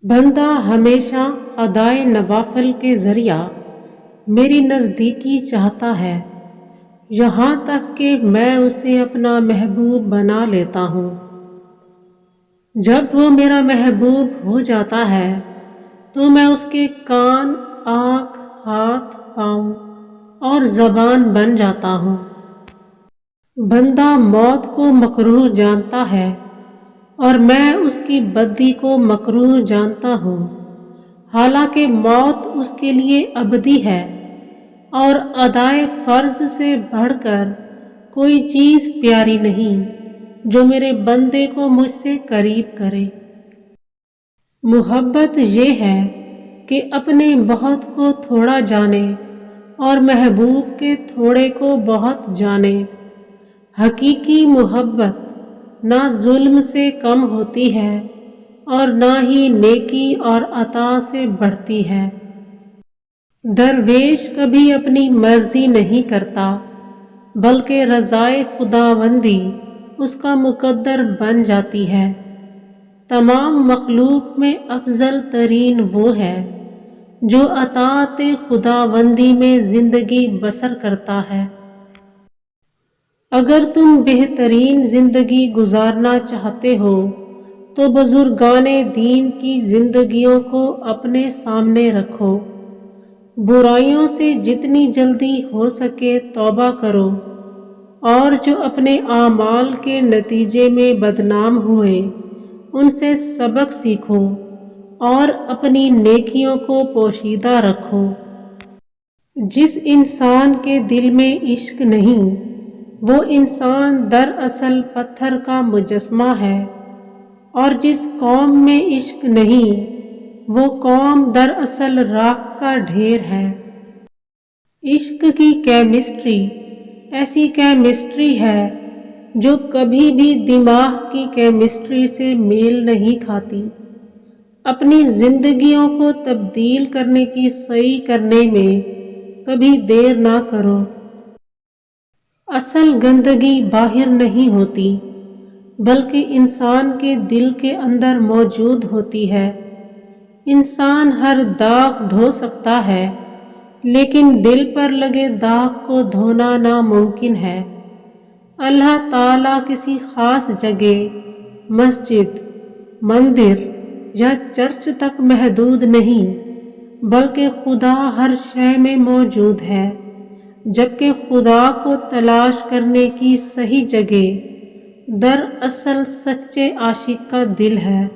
بندہ ہمیشہ ادائے نوافل کے ذریعہ میری نزدیکی چاہتا ہے، یہاں تک کہ میں اسے اپنا محبوب بنا لیتا ہوں۔ جب وہ میرا محبوب ہو جاتا ہے تو میں اس کے کان، آنکھ، ہاتھ، پاؤں اور زبان بن جاتا ہوں۔ بندہ موت کو مکروہ جانتا ہے اور میں اس کی بدی کو مکروہ جانتا ہوں، حالانکہ موت اس کے لیے ابدی ہے اور ادائے فرض سے بڑھ کر کوئی چیز پیاری نہیں جو میرے بندے کو مجھ سے قریب کرے۔ محبت یہ ہے کہ اپنے بہت کو تھوڑا جانے اور محبوب کے تھوڑے کو بہت جانے۔ حقیقی محبت نہ ظلم سے کم ہوتی ہے اور نہ ہی نیکی اور عطا سے بڑھتی ہے۔ درویش کبھی اپنی مرضی نہیں کرتا بلکہ رضائے خداوندی اس کا مقدر بن جاتی ہے۔ تمام مخلوق میں افضل ترین وہ ہے جو اطاعت خداوندی میں زندگی بسر کرتا ہے۔ اگر تم بہترین زندگی گزارنا چاہتے ہو تو بزرگان دین کی زندگیوں کو اپنے سامنے رکھو۔ برائیوں سے جتنی جلدی ہو سکے توبہ کرو، اور جو اپنے اعمال کے نتیجے میں بدنام ہوئے ان سے سبق سیکھو اور اپنی نیکیوں کو پوشیدہ رکھو۔ جس انسان کے دل میں عشق نہیں وہ انسان دراصل پتھر کا مجسمہ ہے، اور جس قوم میں عشق نہیں وہ قوم دراصل راکھ کا ڈھیر ہے۔ عشق کی کیمسٹری ایسی کیمسٹری ہے جو کبھی بھی دماغ کی کیمسٹری سے میل نہیں کھاتی۔ اپنی زندگیوں کو تبدیل کرنے کی سعی کرنے میں کبھی دیر نہ کرو۔ اصل گندگی باہر نہیں ہوتی بلکہ انسان کے دل کے اندر موجود ہوتی ہے۔ انسان ہر داغ دھو سکتا ہے لیکن دل پر لگے داغ کو دھونا ناممکن ہے۔ اللہ تعالیٰ کسی خاص جگہ، مسجد، مندر یا چرچ تک محدود نہیں بلکہ خدا ہر شے میں موجود ہے، جبکہ خدا کو تلاش کرنے کی صحیح جگہ دراصل سچے عاشق کا دل ہے۔